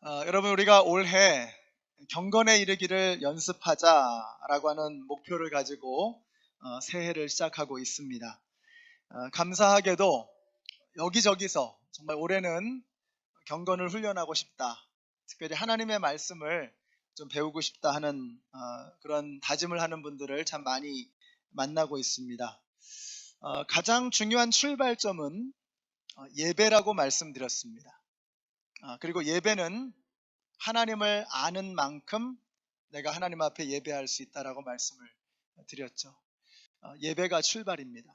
여러분, 우리가 올해 경건에 이르기를 연습하자라고 하는 목표를 가지고 새해를 시작하고 있습니다. 감사하게도 여기저기서 정말 올해는 경건을 훈련하고 싶다, 특별히 하나님의 말씀을 좀 배우고 싶다 하는 그런 다짐을 하는 분들을 참 많이 만나고 있습니다. 가장 중요한 출발점은 예배라고 말씀드렸습니다. 그리고 예배는 하나님을 아는 만큼 내가 하나님 앞에 예배할 수 있다라고 말씀을 드렸죠. 예배가 출발입니다.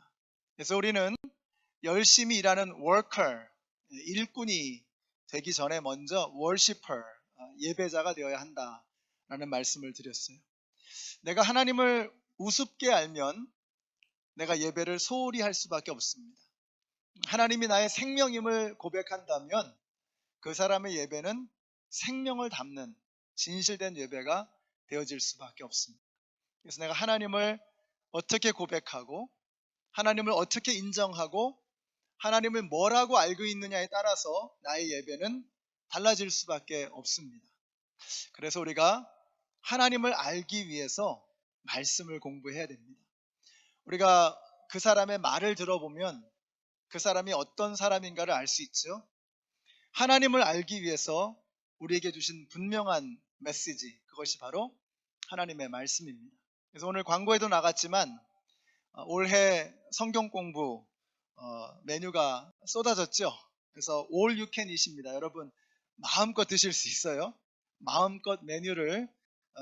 그래서 우리는 열심히 일하는 worker, 일꾼이 되기 전에 먼저 worshiper, 예배자가 되어야 한다라는 말씀을 드렸어요. 내가 하나님을 우습게 알면 내가 예배를 소홀히 할 수밖에 없습니다. 하나님이 나의 생명임을 고백한다면 그 사람의 예배는 생명을 담는 진실된 예배가 되어질 수밖에 없습니다. 그래서 내가 하나님을 어떻게 고백하고 하나님을 어떻게 인정하고 하나님을 뭐라고 알고 있느냐에 따라서 나의 예배는 달라질 수밖에 없습니다. 그래서 우리가 하나님을 알기 위해서 말씀을 공부해야 됩니다. 우리가 그 사람의 말을 들어보면 그 사람이 어떤 사람인가를 알 수 있죠. 하나님을 알기 위해서 우리에게 주신 분명한 메시지, 그것이 바로 하나님의 말씀입니다. 그래서 오늘 광고에도 나갔지만 올해 성경 공부 메뉴가 쏟아졌죠. 그래서 all you can이십니다. 여러분 마음껏 드실 수 있어요. 마음껏 메뉴를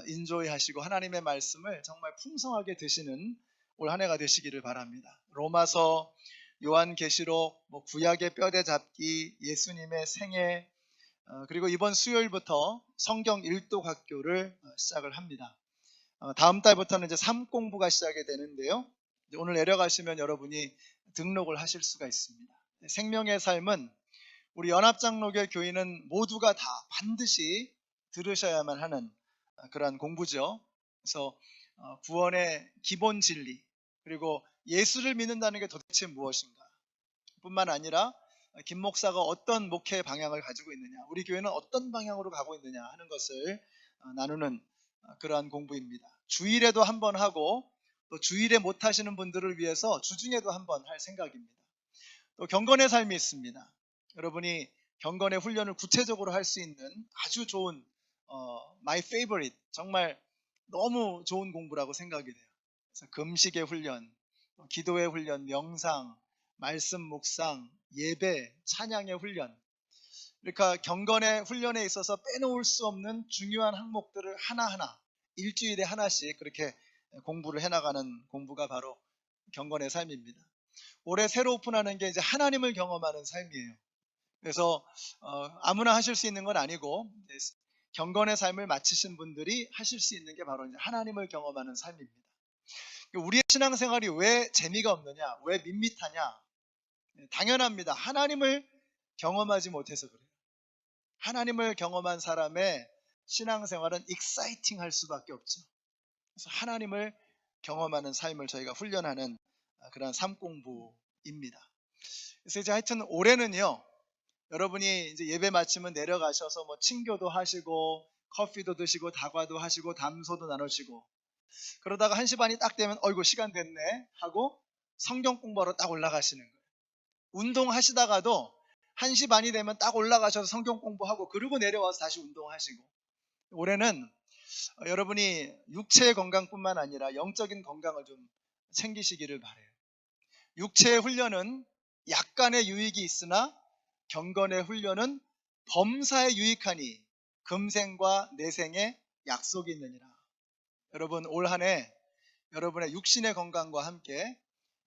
인조이 하시고 하나님의 말씀을 정말 풍성하게 드시는 올 한 해가 되시기를 바랍니다. 로마서, 요한계시록, 구약의 뼈대 잡기, 예수님의 생애, 그리고 이번 수요일부터 성경 일독 학교를 시작을 합니다. 다음 달부터는 이제 삶 공부가 시작이 되는데요. 오늘 내려가시면 여러분이 등록을 하실 수가 있습니다. 생명의 삶은 우리 연합장로교 교인은 모두가 다 반드시 들으셔야만 하는 그러한 공부죠. 그래서 구원의 기본 진리, 그리고 예수를 믿는다는 게 도대체 무엇인가 뿐만 아니라 김 목사가 어떤 목회 방향을 가지고 있느냐, 우리 교회는 어떤 방향으로 가고 있느냐 하는 것을 나누는 그러한 공부입니다. 주일에도 한번 하고 또 주일에 못 하시는 분들을 위해서 주중에도 한번 할 생각입니다. 또 경건의 삶이 있습니다. 여러분이 경건의 훈련을 구체적으로 할 수 있는 아주 좋은 my favorite, 정말 너무 좋은 공부라고 생각이 돼요. 그래서 금식의 훈련, 기도의 훈련, 명상, 말씀 묵상, 예배, 찬양의 훈련, 그러니까 경건의 훈련에 있어서 빼놓을 수 없는 중요한 항목들을 하나하나 일주일에 하나씩 그렇게 공부를 해나가는 공부가 바로 경건의 삶입니다. 올해 새로 오픈하는 게 이제 하나님을 경험하는 삶이에요. 그래서 아무나 하실 수 있는 건 아니고 경건의 삶을 마치신 분들이 하실 수 있는 게 바로 이제 하나님을 경험하는 삶입니다. 우리의 신앙생활이 왜 재미가 없느냐, 왜 밋밋하냐? 당연합니다. 하나님을 경험하지 못해서 그래요. 하나님을 경험한 사람의 신앙생활은 익사이팅 할 수밖에 없죠. 그래서 하나님을 경험하는 삶을 저희가 훈련하는 그런 삶 공부입니다. 그래서 이제 하여튼 올해는요, 여러분이 이제 예배 마치면 내려가셔서 친교도 하시고 커피도 드시고 다과도 하시고 담소도 나누시고 그러다가 1시 반이 딱 되면 어이구 시간 됐네 하고 성경 공부하러 딱 올라가시는 거예요. 운동하시다가도 1시 반이 되면 딱 올라가셔서 성경 공부하고 그리고 내려와서 다시 운동하시고, 올해는 여러분이 육체의 건강뿐만 아니라 영적인 건강을 좀 챙기시기를 바라요. 육체의 훈련은 약간의 유익이 있으나 경건의 훈련은 범사에 유익하니 금생과 내생에 약속이 있느니라. 여러분 올 한 해 여러분의 육신의 건강과 함께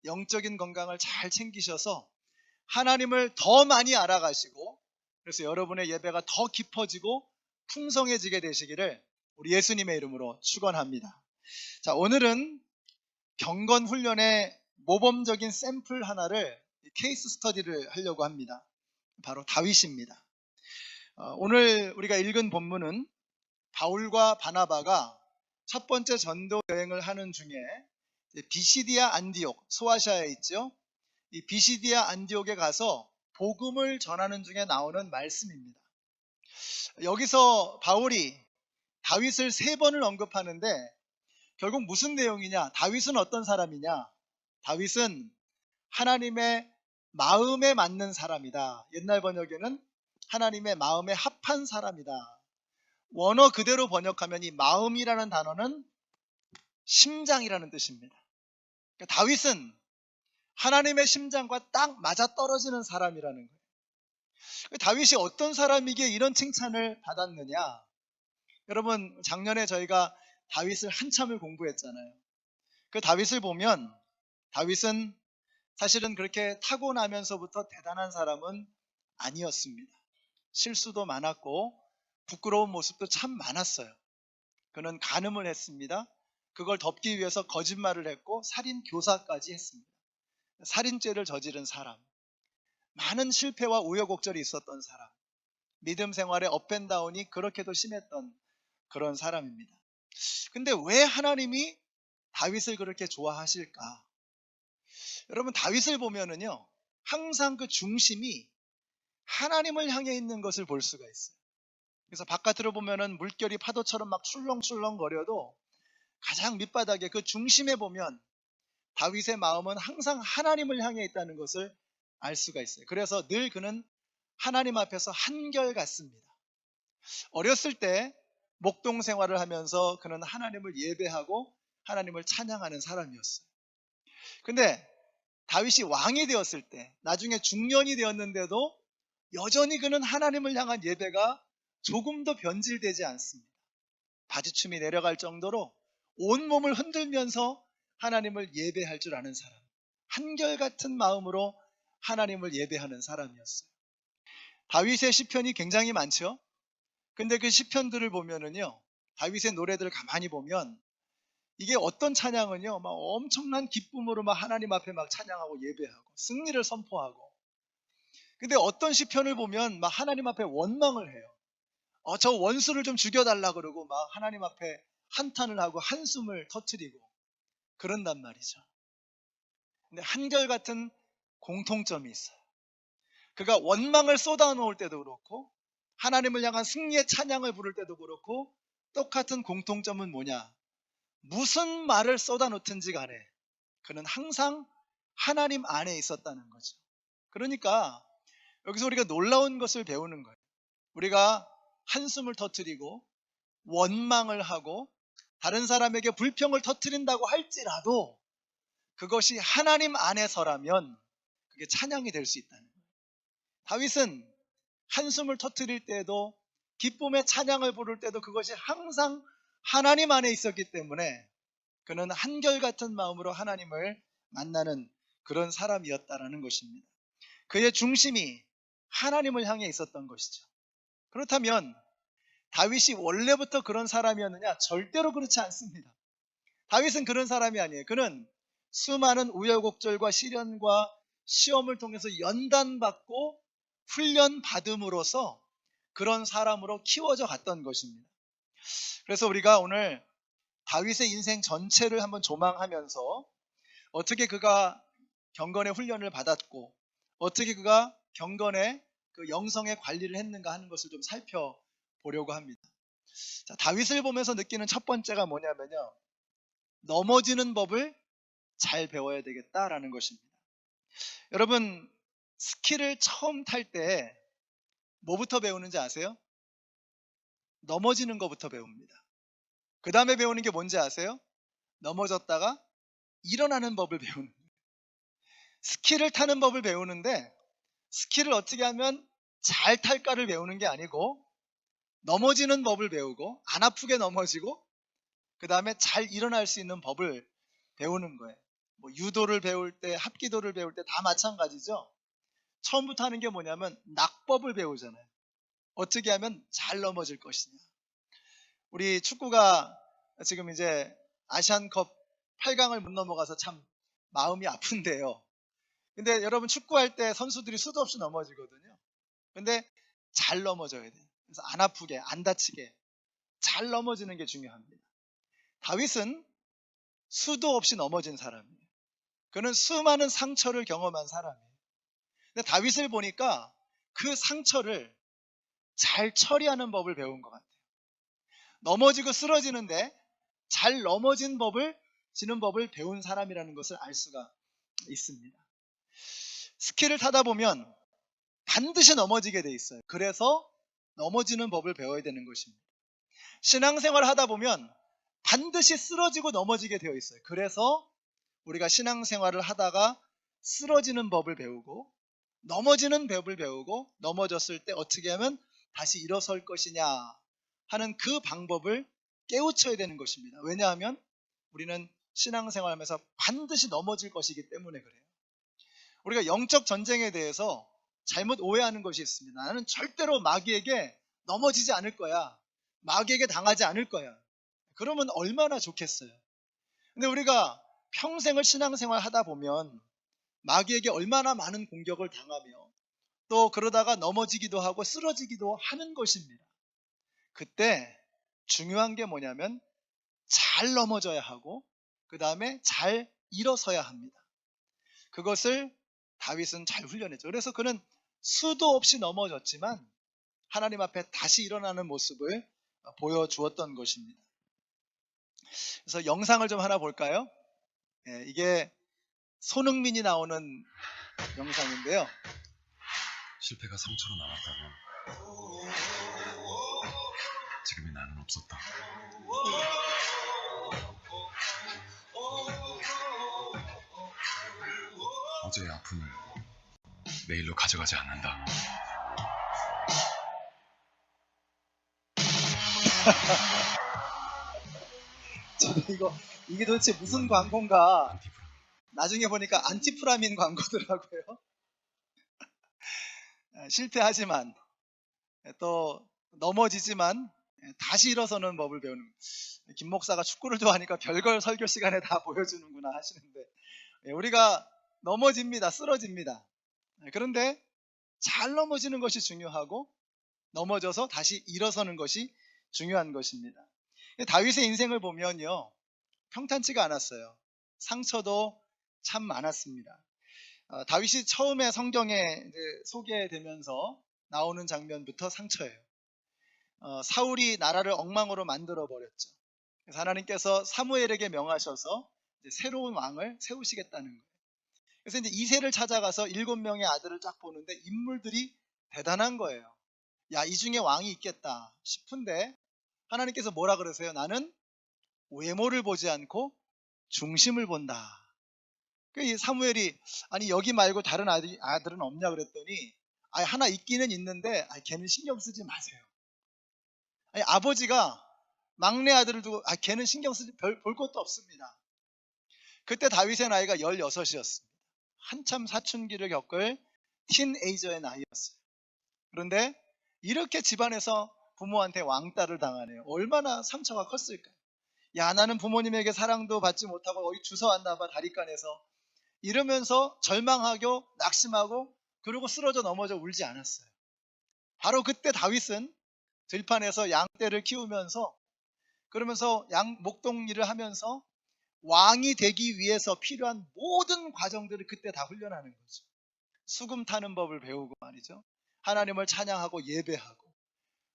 영적인 건강을 잘 챙기셔서 하나님을 더 많이 알아가시고, 그래서 여러분의 예배가 더 깊어지고 풍성해지게 되시기를 우리 예수님의 이름으로 축원합니다. 자, 오늘은 경건 훈련의 모범적인 샘플 하나를 케이스 스터디를 하려고 합니다. 바로 다윗입니다. 오늘 우리가 읽은 본문은 바울과 바나바가 첫 번째 전도 여행을 하는 중에 비시디아 안디옥, 소아시아에 있죠. 이 비시디아 안디옥에 가서 복음을 전하는 중에 나오는 말씀입니다. 여기서 바울이 다윗을 3번을 언급하는데 결국 무슨 내용이냐? 다윗은 어떤 사람이냐? 다윗은 하나님의 마음에 맞는 사람이다. 옛날 번역에는 하나님의 마음에 합한 사람이다. 원어 그대로 번역하면 이 마음이라는 단어는 심장이라는 뜻입니다. 그러니까 다윗은 하나님의 심장과 딱 맞아떨어지는 사람이라는 거예요. 다윗이 어떤 사람이기에 이런 칭찬을 받았느냐? 여러분, 작년에 저희가 다윗을 한참을 공부했잖아요. 그 다윗을 보면 다윗은 사실은 그렇게 타고나면서부터 대단한 사람은 아니었습니다. 실수도 많았고 부끄러운 모습도 참 많았어요. 그는 간음을 했습니다. 그걸 덮기 위해서 거짓말을 했고 살인 교사까지 했습니다. 살인죄를 저지른 사람, 많은 실패와 우여곡절이 있었던 사람, 믿음 생활의 업앤다운이 그렇게도 심했던 그런 사람입니다. 근데 왜 하나님이 다윗을 그렇게 좋아하실까? 여러분, 다윗을 보면은요, 항상 그 중심이 하나님을 향해 있는 것을 볼 수가 있어요. 그래서 바깥으로 보면은 물결이 파도처럼 막 출렁출렁 거려도 가장 밑바닥에 그 중심에 보면 다윗의 마음은 항상 하나님을 향해 있다는 것을 알 수가 있어요. 그래서 늘 그는 하나님 앞에서 한결같습니다. 어렸을 때 목동 생활을 하면서 그는 하나님을 예배하고 하나님을 찬양하는 사람이었어요. 근데 다윗이 왕이 되었을 때, 나중에 중년이 되었는데도 여전히 그는 하나님을 향한 예배가 조금도 변질되지 않습니다. 바지춤이 내려갈 정도로 온몸을 흔들면서 하나님을 예배할 줄 아는 사람, 한결같은 마음으로 하나님을 예배하는 사람이었어요. 다윗의 시편이 굉장히 많죠. 근데 그 시편들을 보면은요, 다윗의 노래들을 가만히 보면 이게 어떤 찬양은요, 막 엄청난 기쁨으로 막 하나님 앞에 막 찬양하고 예배하고 승리를 선포하고, 근데 어떤 시편을 보면 막 하나님 앞에 원망을 해요. 저 원수를 좀 죽여달라 그러고 막 하나님 앞에 한탄을 하고 한숨을 터뜨리고 그런단 말이죠. 근데 한결같은 공통점이 있어요. 그가 원망을 쏟아놓을 때도 그렇고 하나님을 향한 승리의 찬양을 부를 때도 그렇고 똑같은 공통점은 뭐냐? 무슨 말을 쏟아놓든지 간에 그는 항상 하나님 안에 있었다는 거죠. 그러니까 여기서 우리가 놀라운 것을 배우는 거예요. 우리가 한숨을 터뜨리고 원망을 하고 다른 사람에게 불평을 터뜨린다고 할지라도 그것이 하나님 안에서라면 그게 찬양이 될 수 있다는 거예요. 다윗은 한숨을 터뜨릴 때도 기쁨의 찬양을 부를 때도 그것이 항상 하나님 안에 있었기 때문에 그는 한결같은 마음으로 하나님을 만나는 그런 사람이었다라는 것입니다. 그의 중심이 하나님을 향해 있었던 것이죠. 그렇다면 다윗이 원래부터 그런 사람이었느냐? 절대로 그렇지 않습니다. 다윗은 그런 사람이 아니에요. 그는 수많은 우여곡절과 시련과 시험을 통해서 연단받고 훈련받음으로써 그런 사람으로 키워져 갔던 것입니다. 그래서 우리가 오늘 다윗의 인생 전체를 한번 조망하면서 어떻게 그가 경건의 훈련을 받았고 어떻게 그가 경건의 그 영성의 관리를 했는가 하는 것을 좀 살펴보려고 합니다. 자, 다윗을 보면서 느끼는 첫 번째가 뭐냐면요, 넘어지는 법을 잘 배워야 되겠다라는 것입니다. 여러분, 스키를 처음 탈 때 뭐부터 배우는지 아세요? 넘어지는 것부터 배웁니다. 그 다음에 배우는 게 뭔지 아세요? 넘어졌다가 일어나는 법을 배우는 거예요. 스키를 타는 법을 배우는데 스키를 어떻게 하면 잘 탈까를 배우는 게 아니고 넘어지는 법을 배우고 안 아프게 넘어지고 그 다음에 잘 일어날 수 있는 법을 배우는 거예요. 뭐 유도를 배울 때, 합기도를 배울 때 다 마찬가지죠. 처음부터 하는 게 뭐냐면 낙법을 배우잖아요. 어떻게 하면 잘 넘어질 것이냐. 우리 축구가 지금 이제 아시안컵 8강을 못 넘어가서 참 마음이 아픈데요. 근데 여러분, 축구할 때 선수들이 수도 없이 넘어지거든요. 근데 잘 넘어져야 돼요. 그래서 안 아프게, 안 다치게 잘 넘어지는 게 중요합니다. 다윗은 수도 없이 넘어진 사람이에요. 그는 수많은 상처를 경험한 사람이에요. 근데 다윗을 보니까 그 상처를 잘 처리하는 법을 배운 것 같아요. 넘어지고 쓰러지는데 잘 넘어지는 법을 배운 사람이라는 것을 알 수가 있습니다. 스키를 타다 보면 반드시 넘어지게 돼 있어요. 그래서 넘어지는 법을 배워야 되는 것입니다. 신앙생활 하다 보면 반드시 쓰러지고 넘어지게 되어 있어요. 그래서 우리가 신앙생활을 하다가 쓰러지는 법을 배우고 넘어지는 법을 배우고 넘어졌을 때 어떻게 하면 다시 일어설 것이냐 하는 그 방법을 깨우쳐야 되는 것입니다. 왜냐하면 우리는 신앙생활하면서 반드시 넘어질 것이기 때문에 그래요. 우리가 영적 전쟁에 대해서 잘못 오해하는 것이 있습니다. 나는 절대로 마귀에게 넘어지지 않을 거야. 마귀에게 당하지 않을 거야. 그러면 얼마나 좋겠어요. 근데 우리가 평생을 신앙생활 하다 보면 마귀에게 얼마나 많은 공격을 당하며 또 그러다가 넘어지기도 하고 쓰러지기도 하는 것입니다. 그때 중요한 게 뭐냐면 잘 넘어져야 하고 그 다음에 잘 일어서야 합니다. 그것을 다윗은 잘 훈련했죠. 그래서 그는 수도 없이 넘어졌지만 하나님 앞에 다시 일어나는 모습을 보여주었던 것입니다. 그래서 영상을 좀 하나 볼까요? 이게 손흥민이 나오는 영상인데요. 실패가 상처로 남았다면 지금의 나는 없었다. 어제의 아픔을 내일로 가져가지 않는다. 이게 도대체 무슨 광고인가? 안티프라민. 나중에 보니까 안티프라민 광고더라고요. 실패하지만 또 넘어지지만 다시 일어서는 법을 배우는, 김 목사가 축구를 좋아하니까 별걸 설교 시간에 다 보여주는구나 하시는데, 우리가 넘어집니다. 쓰러집니다. 그런데 잘 넘어지는 것이 중요하고 넘어져서 다시 일어서는 것이 중요한 것입니다. 다윗의 인생을 보면요, 평탄치가 않았어요. 상처도 참 많았습니다. 다윗이 처음에 성경에 소개되면서 나오는 장면부터 상처예요. 사울이 나라를 엉망으로 만들어 버렸죠. 그래서 하나님께서 사무엘에게 명하셔서 이제 새로운 왕을 세우시겠다는 거예요. 그래서 이제 이새를 찾아가서 7명의 아들을 쫙 보는데 인물들이 대단한 거예요. 야, 이 중에 왕이 있겠다 싶은데 하나님께서 뭐라 그러세요? 나는 외모를 보지 않고 중심을 본다. 이 사무엘이 아니 여기 말고 다른 아들은 없냐 그랬더니 하나 있기는 있는데 걔는 신경 쓰지 마세요. 아니, 아버지가 막내 아들을 두고 걔는 신경 쓰지 볼 것도 없습니다. 그때 다윗의 나이가 16이었습니다. 한참 사춘기를 겪을 틴에이저의 나이였어요. 그런데 이렇게 집안에서 부모한테 왕따를 당하네요. 얼마나 상처가 컸을까요? 야, 나는 부모님에게 사랑도 받지 못하고 어디 주워왔나 봐, 다리간에서. 이러면서 절망하고 낙심하고 그러고 쓰러져 넘어져 울지 않았어요. 바로 그때 다윗은 들판에서 양떼를 키우면서 그러면서 목동 일을 하면서 왕이 되기 위해서 필요한 모든 과정들을 그때 다 훈련하는 거죠. 수금 타는 법을 배우고 말이죠. 하나님을 찬양하고 예배하고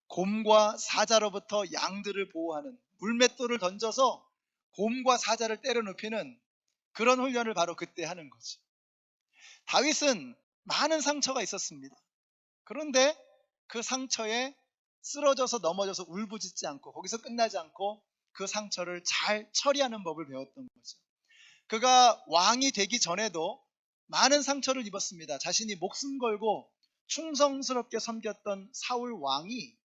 곰과 사자로부터 양들을 보호하는, 물맷돌을 던져서 곰과 사자를 때려 눕히는 그런 훈련을 바로 그때 하는 거죠. 다윗은 많은 상처가 있었습니다. 그런데 그 상처에 쓰러져서 넘어져서 울부짖지 않고 거기서 끝나지 않고 그 상처를 잘 처리하는 법을 배웠던 거죠. 그가 왕이 되기 전에도 많은 상처를 입었습니다. 자신이 목숨 걸고 충성스럽게 섬겼던 사울 왕이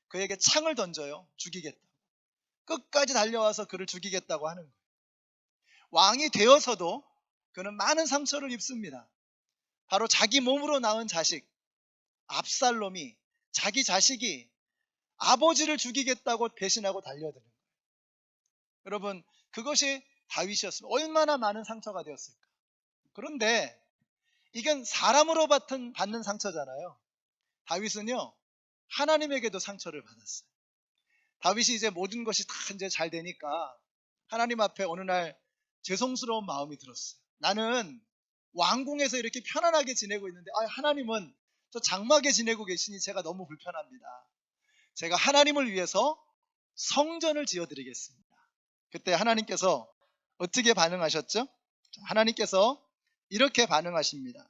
그에게 창을 던져요. 죽이겠다. 끝까지 달려와서 그를 죽이겠다고 하는 거예요. 왕이 되어서도 그는 많은 상처를 입습니다. 바로 자기 몸으로 낳은 자식 압살롬이, 자기 자식이 아버지를 죽이겠다고 배신하고 달려드는 거예요. 여러분, 그것이 다윗이었습니다. 얼마나 많은 상처가 되었을까. 그런데 이건 사람으로 받는 상처잖아요. 다윗은요, 하나님에게도 상처를 받았어요. 다윗이 이제 모든 것이 다 이제 잘 되니까 하나님 앞에 어느 날 죄송스러운 마음이 들었어요. 나는 왕궁에서 이렇게 편안하게 지내고 있는데 하나님은 저 장막에 지내고 계시니 제가 너무 불편합니다. 제가 하나님을 위해서 성전을 지어드리겠습니다. 그때 하나님께서 어떻게 반응하셨죠? 하나님께서 이렇게 반응하십니다.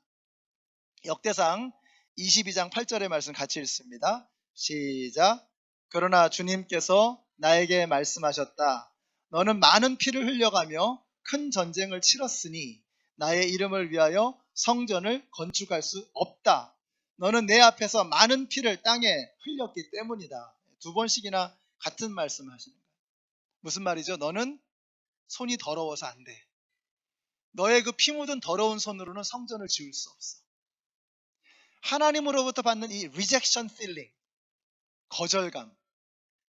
역대상 22장 8절의 말씀 같이 읽습니다. 시작. 그러나 주님께서 나에게 말씀하셨다. 너는 많은 피를 흘려가며 큰 전쟁을 치렀으니 나의 이름을 위하여 성전을 건축할 수 없다. 너는 내 앞에서 많은 피를 땅에 흘렸기 때문이다. 두 번씩이나 같은 말씀을 하시는 거예요. 무슨 말이죠? 너는 손이 더러워서 안 돼. 너의 그 피 묻은 더러운 손으로는 성전을 지을 수 없어. 하나님으로부터 받는 이 rejection feeling, 거절감,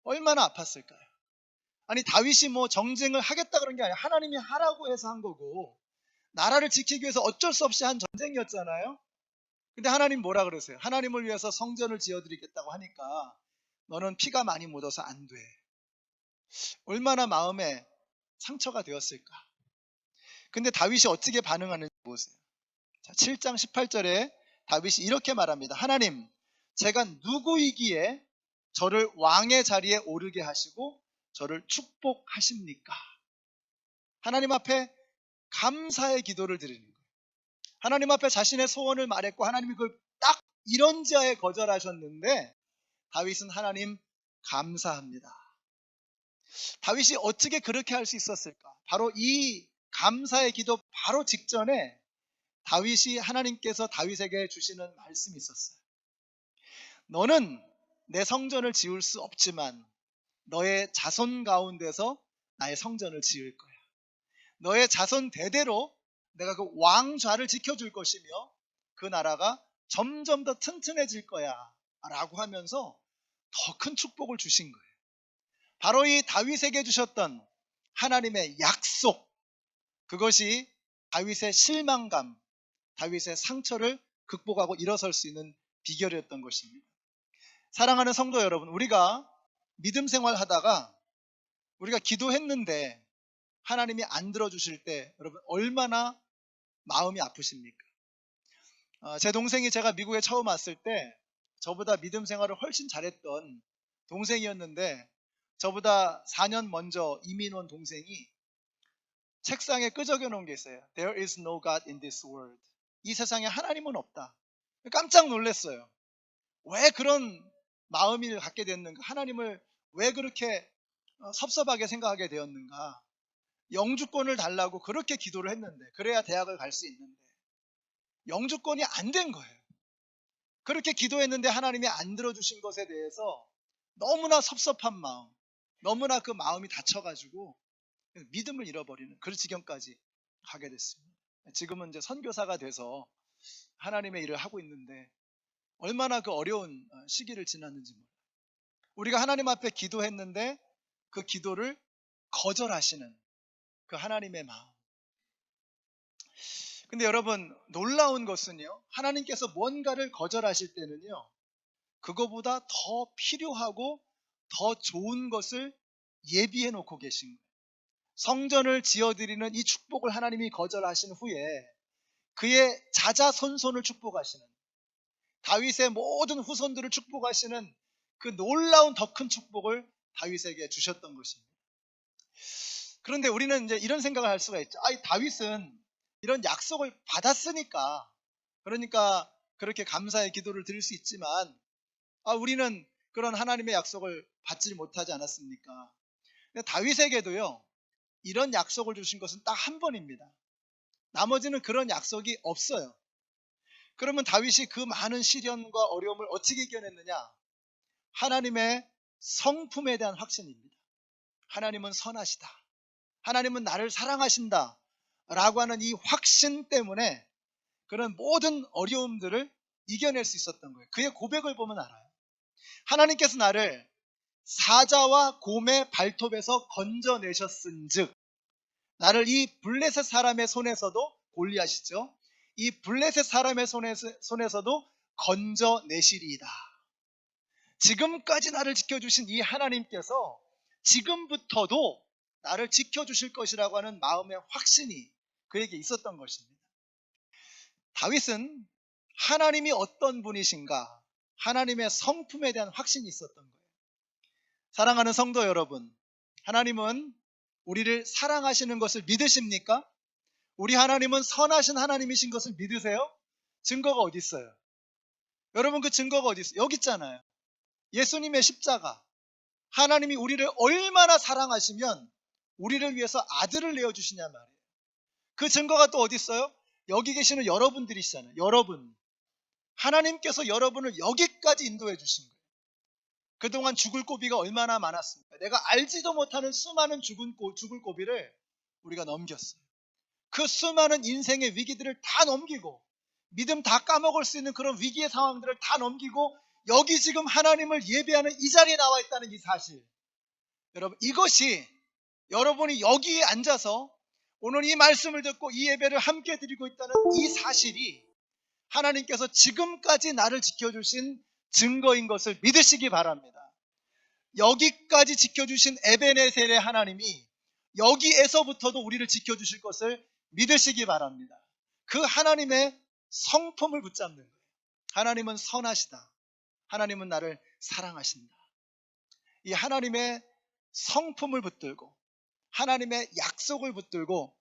얼마나 아팠을까요? 아니 다윗이 뭐 정쟁을 하겠다 그런 게 아니라 하나님이 하라고 해서 한 거고 나라를 지키기 위해서 어쩔 수 없이 한 전쟁이었잖아요. 근데 하나님 뭐라 그러세요? 하나님을 위해서 성전을 지어드리겠다고 하니까 너는 피가 많이 묻어서 안 돼. 얼마나 마음에 상처가 되었을까? 근데 다윗이 어떻게 반응하는지 보세요. 자, 7장 18절에 다윗이 이렇게 말합니다. 하나님, 제가 누구이기에 저를 왕의 자리에 오르게 하시고 저를 축복하십니까? 하나님 앞에 감사의 기도를 드리는 거예요. 하나님 앞에 자신의 소원을 말했고 하나님이 그걸 딱 이런지하에 거절하셨는데 다윗은 하나님 감사합니다. 다윗이 어떻게 그렇게 할 수 있었을까? 바로 이 감사의 기도 바로 직전에 다윗이 하나님께서 다윗에게 주시는 말씀이 있었어요. 너는 내 성전을 지을 수 없지만 너의 자손 가운데서 나의 성전을 지을 거야. 너의 자손 대대로 내가 그 왕좌를 지켜줄 것이며 그 나라가 점점 더 튼튼해질 거야 라고 하면서 더 큰 축복을 주신 거예요. 바로 이 다윗에게 주셨던 하나님의 약속, 그것이 다윗의 실망감, 다윗의 상처를 극복하고 일어설 수 있는 비결이었던 것입니다. 사랑하는 성도 여러분, 우리가 믿음 생활하다가 우리가 기도했는데 하나님이 안 들어주실 때 여러분 얼마나 마음이 아프십니까? 제 동생이 제가 미국에 처음 왔을 때 저보다 믿음 생활을 훨씬 잘했던 동생이었는데 저보다 4년 먼저 이민 온 동생이 책상에 끄적여 놓은 게 있어요. There is no God in this world. 이 세상에 하나님은 없다. 깜짝 놀랐어요. 왜 그런 마음을 갖게 됐는가? 하나님을 왜 그렇게 섭섭하게 생각하게 되었는가? 영주권을 달라고 그렇게 기도를 했는데 그래야 대학을 갈 수 있는데 영주권이 안 된 거예요. 그렇게 기도했는데 하나님이 안 들어주신 것에 대해서 너무나 섭섭한 마음, 너무나 그 마음이 다쳐가지고 믿음을 잃어버리는 그런 지경까지 가게 됐습니다. 지금은 이제 선교사가 돼서 하나님의 일을 하고 있는데 얼마나 그 어려운 시기를 지났는지 몰라요. 우리가 하나님 앞에 기도했는데 그 기도를 거절하시는 그 하나님의 마음. 근데 여러분 놀라운 것은요, 하나님께서 뭔가를 거절하실 때는요 그거보다 더 필요하고 더 좋은 것을 예비해 놓고 계신 거예요. 성전을 지어드리는 이 축복을 하나님이 거절하신 후에 그의 자자손손을 축복하시는, 다윗의 모든 후손들을 축복하시는 그 놀라운 더 큰 축복을 다윗에게 주셨던 것입니다. 그런데 우리는 이제 이런 생각을 할 수가 있죠. 다윗은 이런 약속을 받았으니까, 그러니까 그렇게 감사의 기도를 드릴 수 있지만 우리는 그런 하나님의 약속을 받지 못하지 않았습니까? 근데 다윗에게도요 이런 약속을 주신 것은 딱 한 번입니다. 나머지는 그런 약속이 없어요. 그러면 다윗이 그 많은 시련과 어려움을 어떻게 이겨냈느냐? 하나님의 성품에 대한 확신입니다. 하나님은 선하시다. 하나님은 나를 사랑하신다. 라고 하는 이 확신 때문에 그런 모든 어려움들을 이겨낼 수 있었던 거예요. 그의 고백을 보면 알아요. 하나님께서 나를 사자와 곰의 발톱에서 건져내셨은즉, 나를 이 블레셋 사람의 손에서도, 골리앗이죠, 이 블레셋 사람의 손에서도 건져내시리이다. 지금까지 나를 지켜주신 이 하나님께서 지금부터도 나를 지켜주실 것이라고 하는 마음의 확신이 그에게 있었던 것입니다. 다윗은 하나님이 어떤 분이신가, 하나님의 성품에 대한 확신이 있었던 거예요. 사랑하는 성도 여러분, 하나님은 우리를 사랑하시는 것을 믿으십니까? 우리 하나님은 선하신 하나님이신 것을 믿으세요? 증거가 어디 있어요? 여러분, 그 증거가 어디 있어요? 여기 있잖아요. 예수님의 십자가. 하나님이 우리를 얼마나 사랑하시면 우리를 위해서 아들을 내어주시냐 말이에요. 그 증거가 또 어디 있어요? 여기 계시는 여러분들이시잖아요. 여러분. 하나님께서 여러분을 여기까지 인도해 주신 거예요. 그동안 죽을 고비가 얼마나 많았습니까? 내가 알지도 못하는 수많은 죽을 고비를 우리가 넘겼어요. 그 수많은 인생의 위기들을 다 넘기고, 믿음 다 까먹을 수 있는 그런 위기의 상황들을 다 넘기고, 여기 지금 하나님을 예배하는 이 자리에 나와 있다는 이 사실, 여러분, 이것이 여러분이 여기에 앉아서 오늘 이 말씀을 듣고 이 예배를 함께 드리고 있다는 이 사실이 하나님께서 지금까지 나를 지켜주신 증거인 것을 믿으시기 바랍니다. 여기까지 지켜주신 에베네셀의 하나님이 여기에서부터도 우리를 지켜주실 것을 믿으시기 바랍니다. 그 하나님의 성품을 붙잡는 거예요. 하나님은 선하시다. 하나님은 나를 사랑하신다. 이 하나님의 성품을 붙들고, 하나님의 약속을 붙들고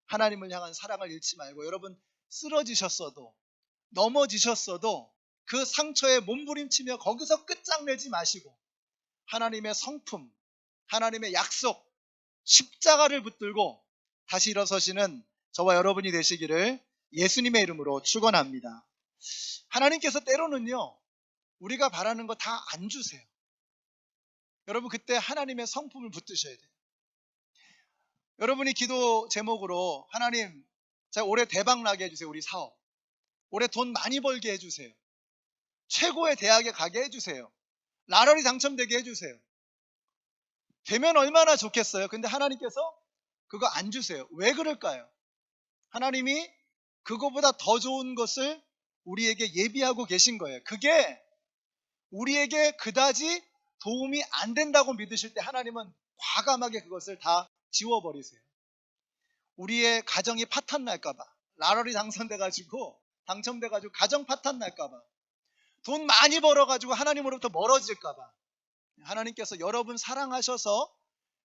하나님을 향한 사랑을 잃지 말고, 여러분, 쓰러지셨어도, 넘어지셨어도 그 상처에 몸부림치며 거기서 끝장내지 마시고, 하나님의 성품, 하나님의 약속, 십자가를 붙들고 다시 일어서시는 저와 여러분이 되시기를 예수님의 이름으로 축원합니다. 하나님께서 때로는요, 우리가 바라는 거 다 안 주세요. 여러분, 그때 하나님의 성품을 붙드셔야 돼요. 여러분이 기도 제목으로, 하나님, 제가 올해 대박 나게 해주세요. 우리 사업. 올해 돈 많이 벌게 해주세요. 최고의 대학에 가게 해주세요. 나럴이 당첨되게 해주세요. 되면 얼마나 좋겠어요. 근데 하나님께서 그거 안 주세요. 왜 그럴까요? 하나님이 그거보다 더 좋은 것을 우리에게 예비하고 계신 거예요. 그게 우리에게 그다지 도움이 안 된다고 믿으실 때 하나님은 과감하게 그것을 다 지워버리세요. 우리의 가정이 파탄 날까봐, 나럴이 당첨돼가지고 가정 파탄 날까봐, 돈 많이 벌어가지고 하나님으로부터 멀어질까봐, 하나님께서 여러분 사랑하셔서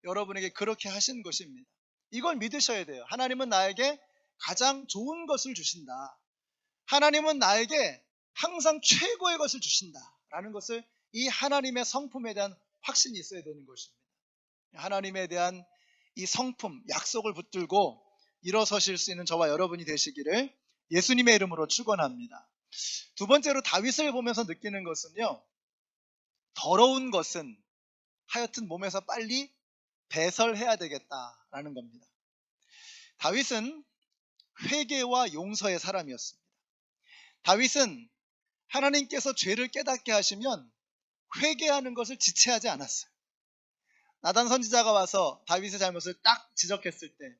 여러분에게 그렇게 하신 것입니다. 이걸 믿으셔야 돼요. 하나님은 나에게 가장 좋은 것을 주신다. 하나님은 나에게 항상 최고의 것을 주신다. 라는 것을, 이 하나님의 성품에 대한 확신이 있어야 되는 것입니다. 하나님에 대한 이 성품, 약속을 붙들고 일어서실 수 있는 저와 여러분이 되시기를 예수님의 이름으로 축원합니다. 두 번째로 다윗을 보면서 느끼는 것은요, 더러운 것은 하여튼 몸에서 빨리 배설해야 되겠다라는 겁니다. 다윗은 회개와 용서의 사람이었습니다. 다윗은 하나님께서 죄를 깨닫게 하시면 회개하는 것을 지체하지 않았어요. 나단 선지자가 와서 다윗의 잘못을 딱 지적했을 때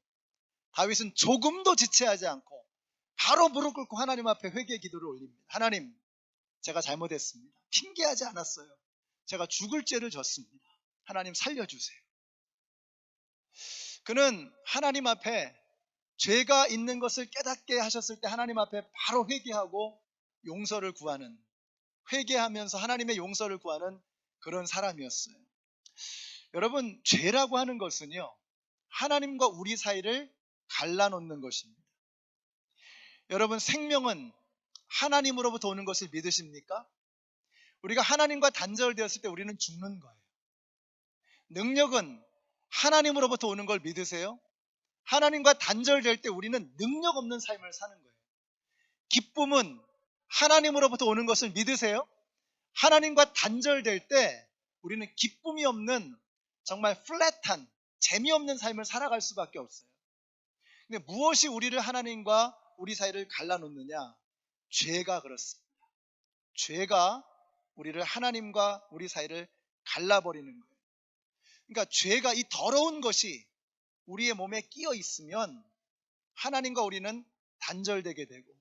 다윗은 조금도 지체하지 않고 바로 무릎 꿇고 하나님 앞에 회개 기도를 올립니다. 하나님, 제가 잘못했습니다. 핑계하지 않았어요. 제가 죽을 죄를 졌습니다. 하나님 살려주세요. 그는 하나님 앞에 죄가 있는 것을 깨닫게 하셨을 때 하나님 앞에 바로 회개하고 용서를 구하는, 회개하면서 하나님의 용서를 구하는 그런 사람이었어요. 여러분, 죄라고 하는 것은요, 하나님과 우리 사이를 갈라놓는 것입니다. 여러분, 생명은 하나님으로부터 오는 것을 믿으십니까? 우리가 하나님과 단절되었을 때 우리는 죽는 거예요. 능력은 하나님으로부터 오는 걸 믿으세요? 하나님과 단절될 때 우리는 능력 없는 삶을 사는 거예요. 기쁨은 하나님으로부터 오는 것을 믿으세요? 하나님과 단절될 때 우리는 기쁨이 없는, 정말 플랫한, 재미없는 삶을 살아갈 수밖에 없어요. 근데 무엇이 우리를 하나님과 우리 사이를 갈라놓느냐? 죄가 그렇습니다. 죄가 우리를 하나님과 우리 사이를 갈라버리는 거예요. 그러니까 죄가, 이 더러운 것이 우리의 몸에 끼어 있으면 하나님과 우리는 단절되게 되고,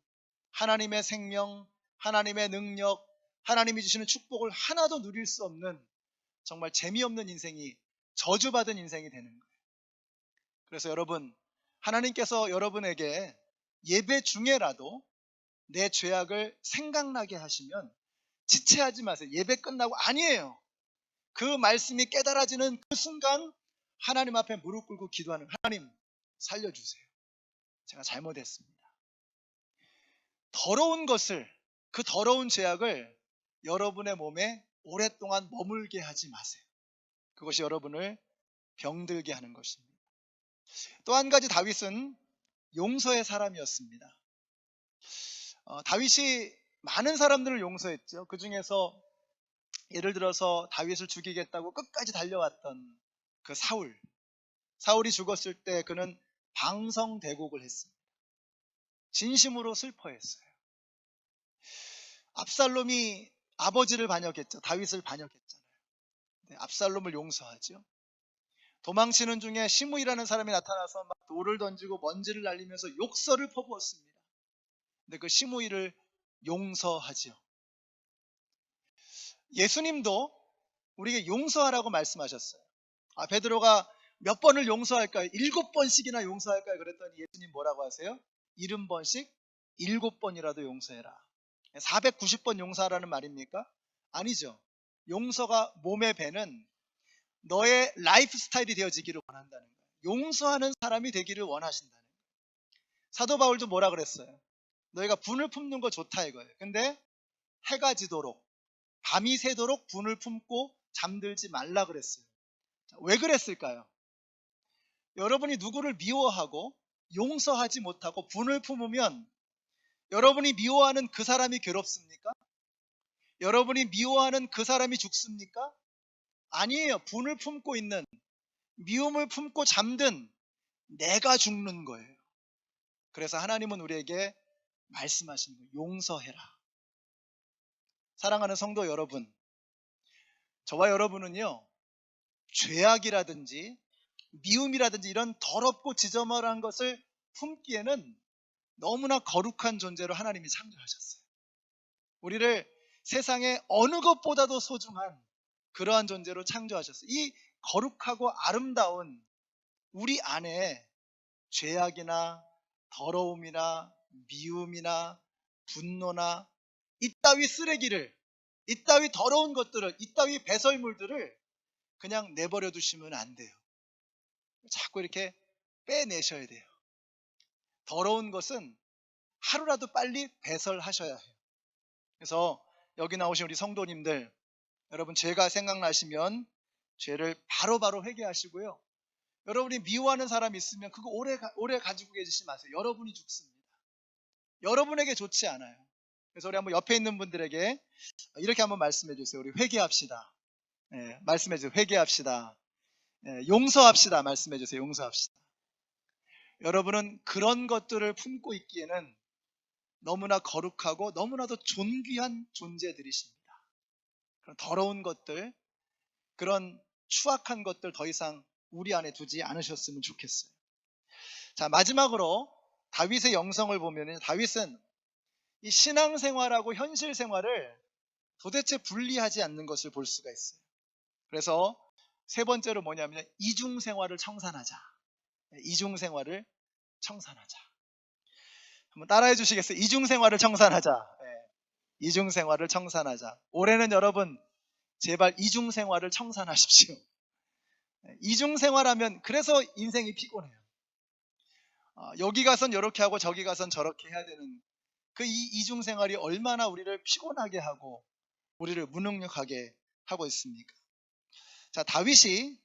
하나님의 생명, 하나님의 능력, 하나님이 주시는 축복을 하나도 누릴 수 없는 정말 재미없는 인생이, 저주받은 인생이 되는 거예요. 그래서 여러분, 하나님께서 여러분에게 예배 중에라도 내 죄악을 생각나게 하시면 지체하지 마세요. 예배 끝나고 아니에요. 그 말씀이 깨달아지는 그 순간 하나님 앞에 무릎 꿇고 기도하는, 하나님 살려주세요. 제가 잘못했습니다. 더러운 것을, 그 더러운 죄악을 여러분의 몸에 오랫동안 머물게 하지 마세요. 그것이 여러분을 병들게 하는 것입니다. 또 한 가지, 다윗은 용서의 사람이었습니다. 다윗이 많은 사람들을 용서했죠. 그 중에서 예를 들어서 다윗을 죽이겠다고 끝까지 달려왔던 그 사울이 죽었을 때 그는 방성대곡을 했습니다. 진심으로 슬퍼했어요. 압살롬이 아버지를 반역했죠. 다윗을 반역했잖아요. 압살롬을 용서하죠. 도망치는 중에 시므이라는 사람이 나타나서 막 돌을 던지고 먼지를 날리면서 욕설을 퍼부었습니다. 근데 그 시므이를 용서하죠. 예수님도 우리에게 용서하라고 말씀하셨어요. 베드로가 몇 번을 용서할까요? 7번씩이나 용서할까요? 그랬더니 예수님 뭐라고 하세요? 70번씩 7번이라도 용서해라. 490번 용서하라는 말입니까? 아니죠. 용서가 몸에 배는 너의 라이프 스타일이 되어지기를 원한다는 거예요. 용서하는 사람이 되기를 원하신다는 거예요. 사도 바울도 뭐라 그랬어요? 너희가 분을 품는 거 좋다 이거예요. 근데 해가 지도록, 밤이 새도록 분을 품고 잠들지 말라 그랬어요. 왜 그랬을까요? 여러분이 누구를 미워하고 용서하지 못하고 분을 품으면 여러분이 미워하는 그 사람이 괴롭습니까? 여러분이 미워하는 그 사람이 죽습니까? 아니에요. 분을 품고 있는, 미움을 품고 잠든 내가 죽는 거예요. 그래서 하나님은 우리에게 말씀하시는 거예요. 용서해라. 사랑하는 성도 여러분, 저와 여러분은요, 죄악이라든지 미움이라든지 이런 더럽고 지저분한 것을 품기에는 너무나 거룩한 존재로 하나님이 창조하셨어요. 우리를 세상의 어느 것보다도 소중한 그러한 존재로 창조하셨어요. 이 거룩하고 아름다운 우리 안에 죄악이나 더러움이나 미움이나 분노나 이따위 쓰레기를, 이따위 더러운 것들을, 이따위 배설물들을 그냥 내버려 두시면 안 돼요. 자꾸 이렇게 빼내셔야 돼요. 더러운 것은 하루라도 빨리 배설하셔야 해요. 그래서 여기 나오신 우리 성도님들, 여러분 죄가 생각나시면 죄를 바로바로 회개하시고요. 여러분이 미워하는 사람이 있으면 그거 오래 가지고 계시지 마세요. 여러분이 죽습니다. 여러분에게 좋지 않아요. 그래서 우리 한번 옆에 있는 분들에게 이렇게 한번 말씀해 주세요. 우리 회개합시다. 말씀해 주세요. 회개합시다. 용서합시다. 말씀해 주세요. 용서합시다. 여러분은 그런 것들을 품고 있기에는 너무나 거룩하고 너무나도 존귀한 존재들이십니다. 그런 더러운 것들, 그런 추악한 것들 더 이상 우리 안에 두지 않으셨으면 좋겠어요. 자, 마지막으로 다윗의 영성을 보면 다윗은 이 신앙생활하고 현실생활을 도대체 분리하지 않는 것을 볼 수가 있어요. 그래서 세 번째로 뭐냐면 이중생활을 청산하자. 이중생활을 청산하자. 한번 따라해 주시겠어요? 이중생활을 청산하자. 이중생활을 청산하자. 올해는 여러분 제발 이중생활을 청산하십시오. 이중생활하면 그래서 인생이 피곤해요. 여기 가선 이렇게 하고 저기 가선 저렇게 해야 되는 그 이중생활이 얼마나 우리를 피곤하게 하고 우리를 무능력하게 하고 있습니까? 자, 다윗이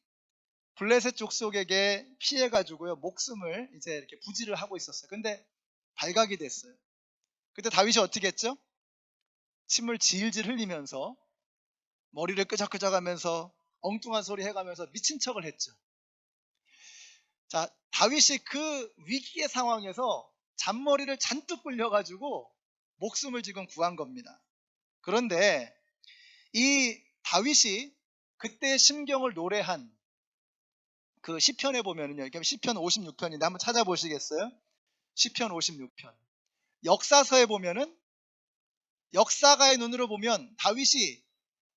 블레셋 족속에게 피해가지고요, 목숨을 이제 이렇게 부지를 하고 있었어요. 근데 발각이 됐어요. 그때 다윗이 어떻게 했죠? 침을 질질 흘리면서 머리를 끄적끄적 하면서 엉뚱한 소리 해가면서 미친 척을 했죠. 자, 다윗이 그 위기의 상황에서 잔머리를 잔뜩 굴려가지고 목숨을 지금 구한 겁니다. 그런데 이 다윗이 그때 심경을 노래한 그 시편에 보면은요, 시편 56편인데 한번 찾아보시겠어요? 시편 56편. 역사서에 보면은, 역사가의 눈으로 보면 다윗이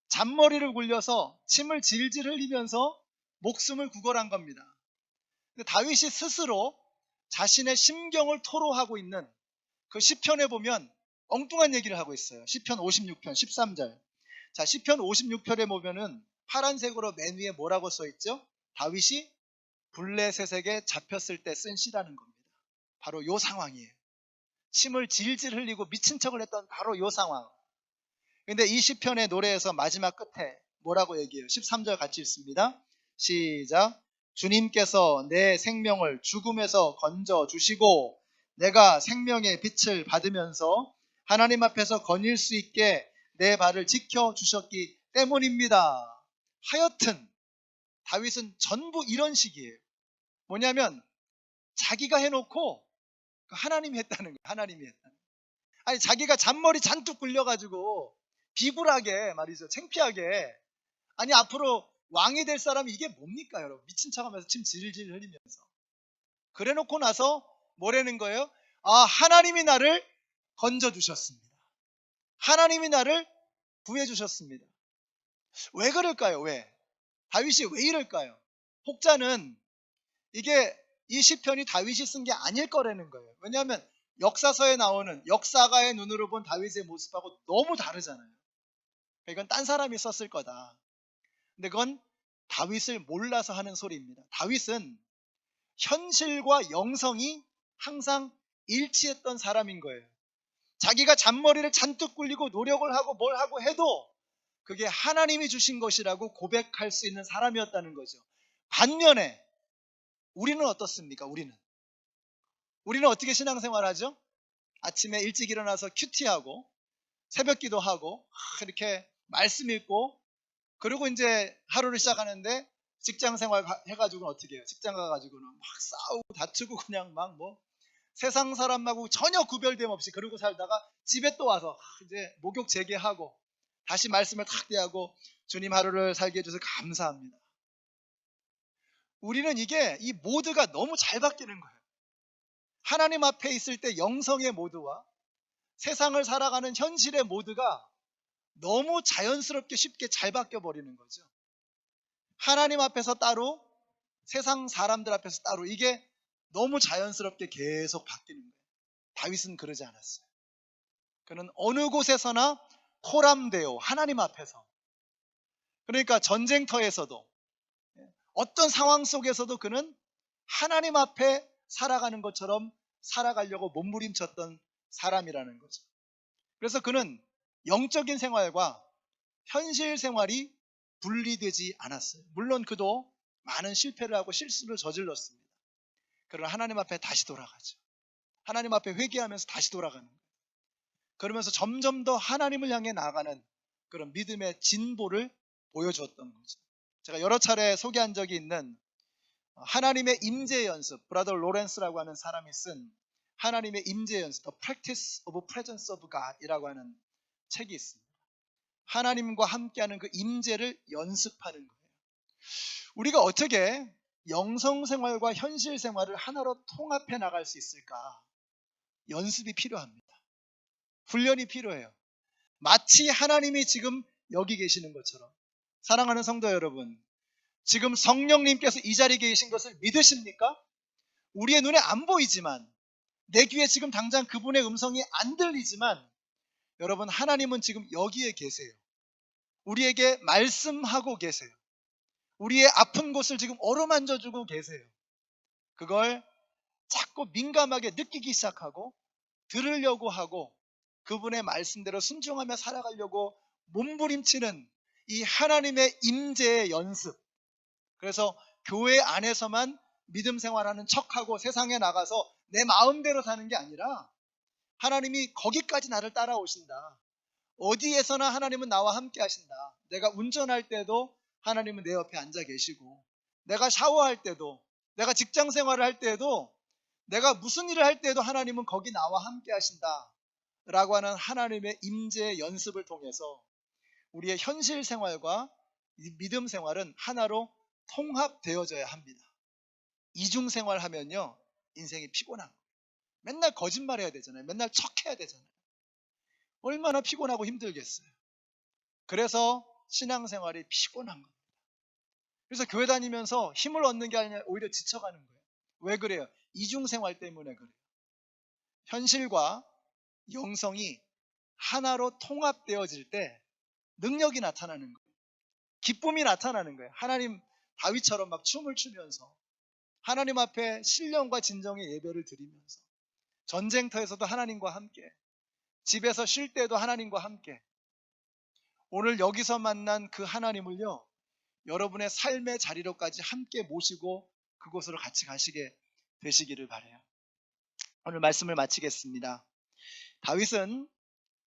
잔머리를 굴려서 침을 질질 흘리면서 목숨을 구걸한 겁니다. 근데 다윗이 스스로 자신의 심경을 토로하고 있는 그 시편에 보면 엉뚱한 얘기를 하고 있어요. 시편 56편 13절. 자, 시편 56편에 보면은 파란색으로 맨 위에 뭐라고 써 있죠? 다윗이 블레셋에게 잡혔을 때 쓴 시라는 겁니다. 바로 요 상황이에요. 침을 질질 흘리고 미친 척을 했던 바로 요 상황. 근데 이 시편의 노래에서 마지막 끝에 뭐라고 얘기해요? 13절 같이 읽습니다. 시작. 주님께서 내 생명을 죽음에서 건져 주시고 내가 생명의 빛을 받으면서 하나님 앞에서 거닐 수 있게 내 발을 지켜 주셨기 때문입니다. 하여튼 다윗은 전부 이런 식이에요. 뭐냐면 자기가 해놓고 하나님이 했다는 거예요. 하나님이 했다는 거예요. 아니 자기가 잔머리 잔뜩 굴려가지고 비굴하게 말이죠. 창피하게. 아니 앞으로 왕이 될 사람이 이게 뭡니까 여러분. 미친 척하면서 침 질질 흘리면서. 그래놓고 나서 뭐라는 거예요? 아, 하나님이 나를 건져주셨습니다. 하나님이 나를 구해주셨습니다. 왜 그럴까요? 왜? 다윗이 왜 이럴까요? 혹자는 이게 이 시편이 다윗이 쓴 게 아닐 거라는 거예요. 왜냐하면 역사서에 나오는 역사가의 눈으로 본 다윗의 모습하고 너무 다르잖아요. 이건 딴 사람이 썼을 거다. 근데 그건 다윗을 몰라서 하는 소리입니다. 다윗은 현실과 영성이 항상 일치했던 사람인 거예요. 자기가 잔머리를 잔뜩 굴리고 노력을 하고 뭘 하고 해도 그게 하나님이 주신 것이라고 고백할 수 있는 사람이었다는 거죠. 반면에 우리는 어떻습니까? 우리는 어떻게 신앙생활하죠? 아침에 일찍 일어나서 큐티하고 새벽 기도하고 이렇게 말씀 읽고 그리고 이제 하루를 시작하는데 직장 생활 해가지고는 어떻게 해요? 직장 가가지고는 막 싸우고 다투고 그냥 막 뭐 세상 사람하고 전혀 구별됨 없이 그러고 살다가 집에 또 와서 이제 목욕 재개하고 다시 말씀을 탁 대하고 주님 하루를 살게 해주셔서 감사합니다. 우리는 이 모드가 너무 잘 바뀌는 거예요. 하나님 앞에 있을 때 영성의 모드와 세상을 살아가는 현실의 모드가 너무 자연스럽게 쉽게 잘 바뀌어 버리는 거죠. 하나님 앞에서 따로 세상 사람들 앞에서 따로 이게 너무 자연스럽게 계속 바뀌는 거예요. 다윗은 그러지 않았어요. 그는 어느 곳에서나 포람되어 하나님 앞에서 그러니까 전쟁터에서도 어떤 상황 속에서도 그는 하나님 앞에 살아가는 것처럼 살아가려고 몸부림쳤던 사람이라는 거죠. 그래서 그는 영적인 생활과 현실 생활이 분리되지 않았어요. 물론 그도 많은 실패를 하고 실수를 저질렀습니다. 그러나 하나님 앞에 다시 돌아가죠. 하나님 앞에 회개하면서 다시 돌아가는 거예요. 그러면서 점점 더 하나님을 향해 나아가는 그런 믿음의 진보를 보여주었던 거죠. 제가 여러 차례 소개한 적이 있는 하나님의 임재 연습, 브라더 로렌스라고 하는 사람이 쓴 하나님의 임재 연습, The Practice of Presence of God이라고 하는 책이 있습니다. 하나님과 함께하는 그 임재를 연습하는 거예요. 우리가 어떻게 영성 생활과 현실 생활을 하나로 통합해 나갈 수 있을까? 연습이 필요합니다. 훈련이 필요해요. 마치 하나님이 지금 여기 계시는 것처럼. 사랑하는 성도 여러분, 지금 성령님께서 이 자리에 계신 것을 믿으십니까? 우리의 눈에 안 보이지만 내 귀에 지금 당장 그분의 음성이 안 들리지만 여러분 하나님은 지금 여기에 계세요. 우리에게 말씀하고 계세요. 우리의 아픈 곳을 지금 어루만져주고 계세요. 그걸 자꾸 민감하게 느끼기 시작하고 들으려고 하고 그분의 말씀대로 순종하며 살아가려고 몸부림치는 이 하나님의 임재의 연습. 그래서 교회 안에서만 믿음 생활하는 척하고 세상에 나가서 내 마음대로 사는 게 아니라 하나님이 거기까지 나를 따라오신다. 어디에서나 하나님은 나와 함께 하신다. 내가 운전할 때도 하나님은 내 옆에 앉아 계시고 내가 샤워할 때도 내가 직장 생활을 할 때도 내가 무슨 일을 할 때도 하나님은 거기 나와 함께 하신다 라고 하는 하나님의 임재 연습을 통해서 우리의 현실 생활과 믿음 생활은 하나로 통합되어져야 합니다. 이중 생활하면요 인생이 피곤한 거예요. 맨날 거짓말 해야 되잖아요. 맨날 척해야 되잖아요. 얼마나 피곤하고 힘들겠어요. 그래서 신앙생활이 피곤한 겁니다. 그래서 교회 다니면서 힘을 얻는 게 아니라 오히려 지쳐가는 거예요. 왜 그래요? 이중생활 때문에 그래요. 현실과 영성이 하나로 통합되어질 때 능력이 나타나는 거예요. 기쁨이 나타나는 거예요. 하나님 다윗처럼 막 춤을 추면서 하나님 앞에 신령과 진정의 예배를 드리면서 전쟁터에서도 하나님과 함께, 집에서 쉴 때도 하나님과 함께, 오늘 여기서 만난 그 하나님을요, 여러분의 삶의 자리로까지 함께 모시고 그곳으로 같이 가시게 되시기를 바라요. 오늘 말씀을 마치겠습니다. 다윗은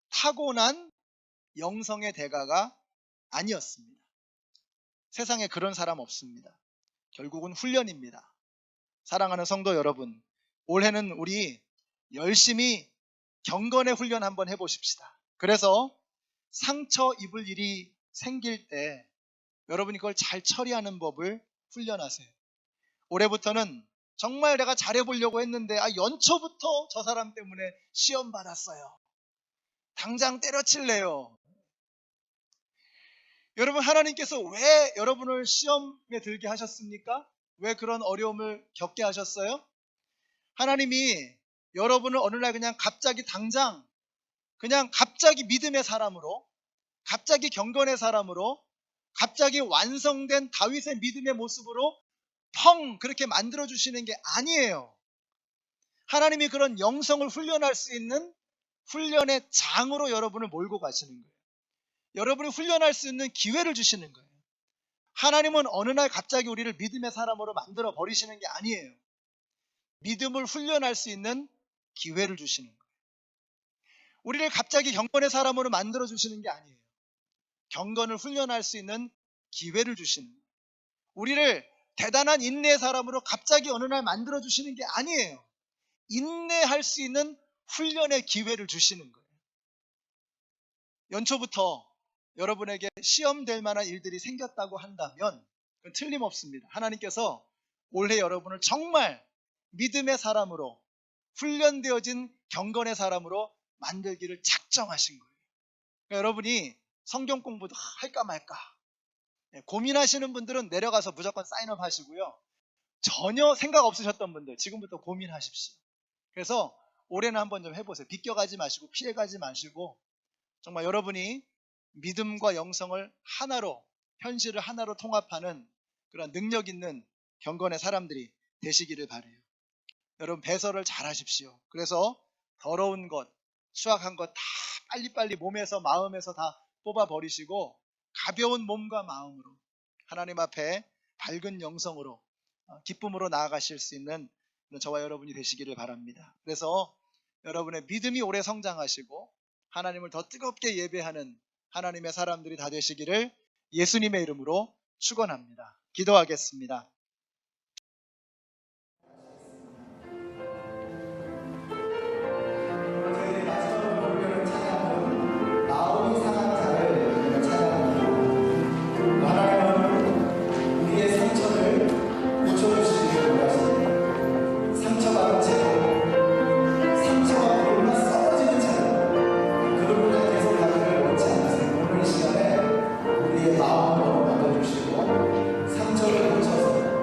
타고난 영성의 대가가 아니었습니다. 세상에 그런 사람 없습니다. 결국은 훈련입니다. 사랑하는 성도 여러분, 올해는 우리 열심히 경건의 훈련 한번 해보십시다. 그래서 상처 입을 일이 생길 때 여러분이 그걸 잘 처리하는 법을 훈련하세요. 올해부터는 정말 내가 잘해보려고 했는데 연초부터 저 사람 때문에 시험 받았어요. 당장 때려칠래요. 여러분, 하나님께서 왜 여러분을 시험에 들게 하셨습니까? 왜 그런 어려움을 겪게 하셨어요? 하나님이 여러분을 어느 날 그냥 갑자기 당장 그냥 갑자기 믿음의 사람으로, 갑자기 경건의 사람으로, 갑자기 완성된 다윗의 믿음의 모습으로 펑 그렇게 만들어주시는 게 아니에요. 하나님이 그런 영성을 훈련할 수 있는 훈련의 장으로 여러분을 몰고 가시는 거예요. 여러분이 훈련할 수 있는 기회를 주시는 거예요. 하나님은 어느 날 갑자기 우리를 믿음의 사람으로 만들어 버리시는 게 아니에요. 믿음을 훈련할 수 있는 기회를 주시는 거예요. 우리를 갑자기 경건의 사람으로 만들어 주시는 게 아니에요. 경건을 훈련할 수 있는 기회를 주시는 거예요. 우리를 대단한 인내의 사람으로 갑자기 어느 날 만들어 주시는 게 아니에요. 인내할 수 있는 훈련의 기회를 주시는 거예요. 연초부터 여러분에게 시험될 만한 일들이 생겼다고 한다면 그건 틀림없습니다. 하나님께서 올해 여러분을 정말 믿음의 사람으로, 훈련되어진 경건의 사람으로 만들기를 작정하신 거예요. 그러니까 여러분이 성경 공부도 할까 말까 고민하시는 분들은 내려가서 무조건 사인업 하시고요. 전혀 생각 없으셨던 분들 지금부터 고민하십시오. 그래서 올해는 한번 좀 해보세요. 비껴가지 마시고 피해가지 마시고 정말 여러분이 믿음과 영성을 하나로, 현실을 하나로 통합하는 그런 능력 있는 경건의 사람들이 되시기를 바라요. 여러분 배설을 잘 하십시오. 그래서 더러운 것, 수확한 것 다 빨리빨리 몸에서 마음에서 다 뽑아버리시고 가벼운 몸과 마음으로 하나님 앞에 밝은 영성으로 기쁨으로 나아가실 수 있는 저와 여러분이 되시기를 바랍니다. 그래서 여러분의 믿음이 오래 성장하시고 하나님을 더 뜨겁게 예배하는 하나님의 사람들이 다 되시기를 예수님의 이름으로 축원합니다. 기도하겠습니다. 우리의 마음을 만져주시고 상처를 고쳐서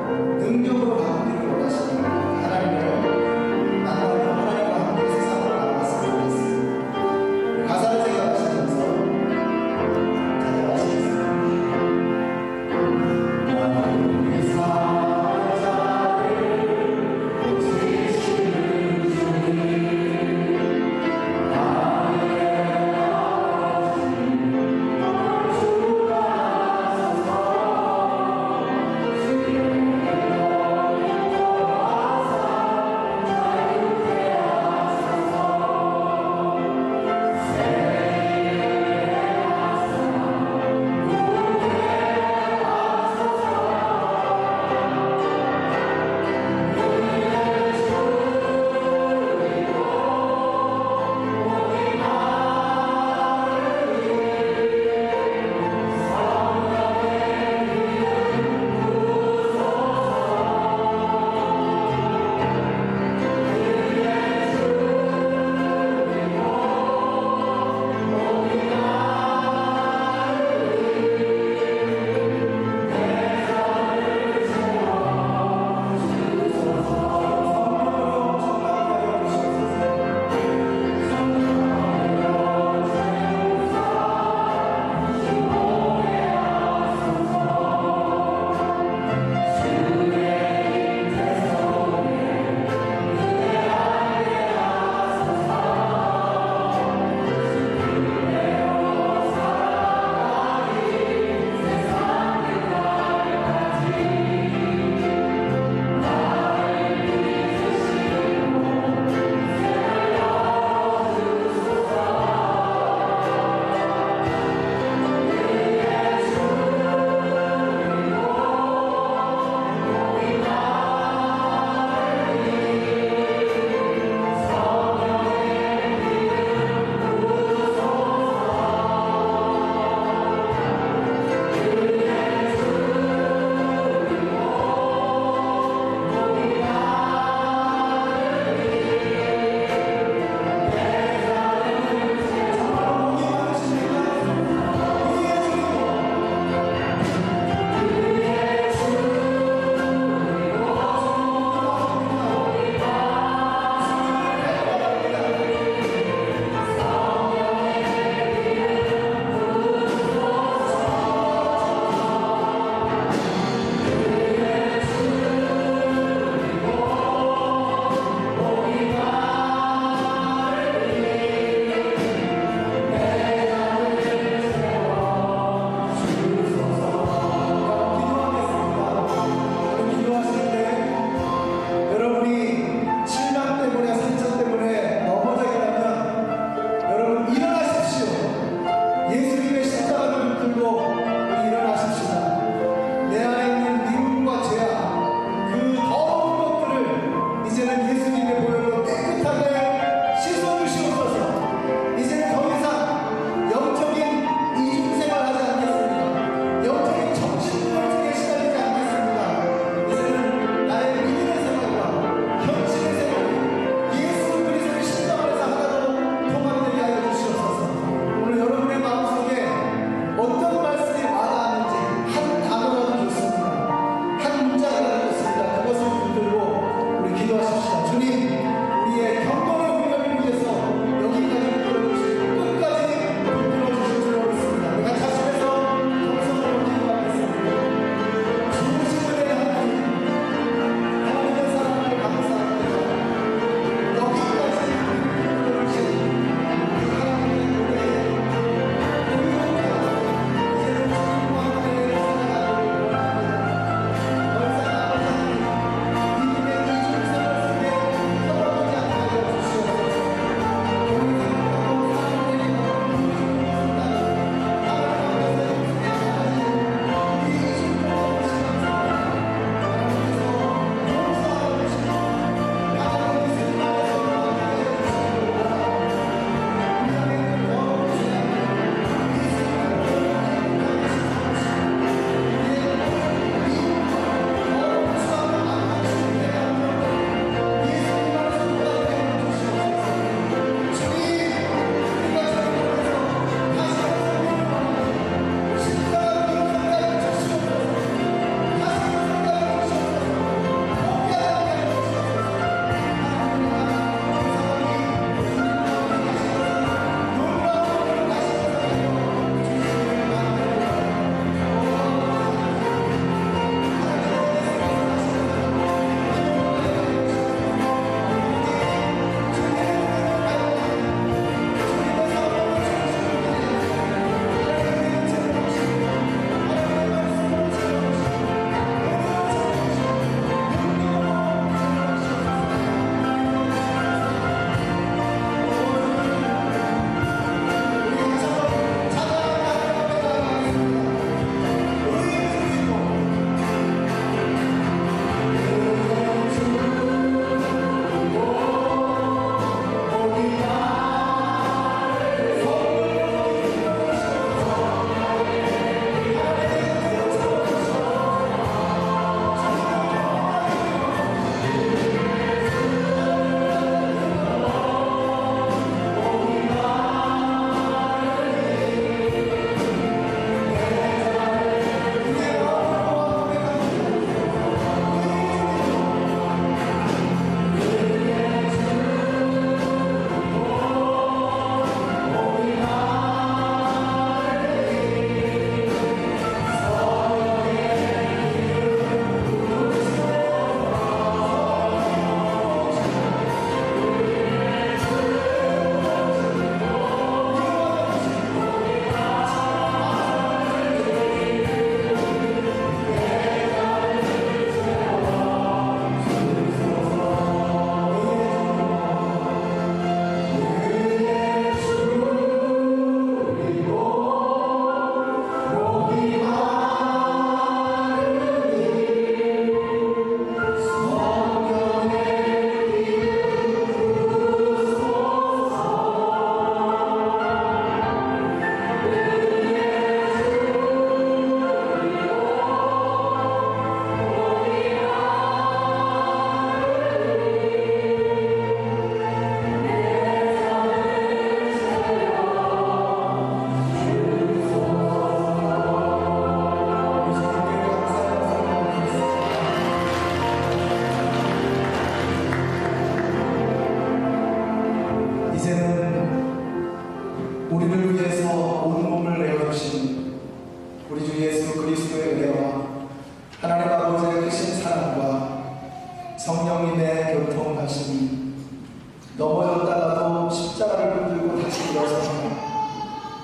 주셨습니다.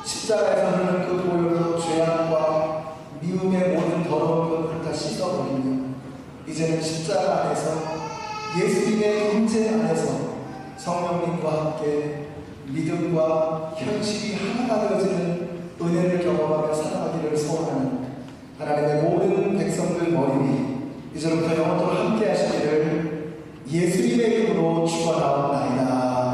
십자가에서 흐르는 그 보혈로 죄악과 미움의 모든 더러운 것을 다 씻어버리며 이제는 십자가 안에서 예수님의 임재 안에서 성령님과 함께 믿음과 현실이 하나가 되어지는 은혜를 경험하며 살아가기를 소원하는 하나님의 모든 백성들 머리 위 이제부터 영원토록 함께 하시기를 예수님의 이름으로 축원하옵나이다.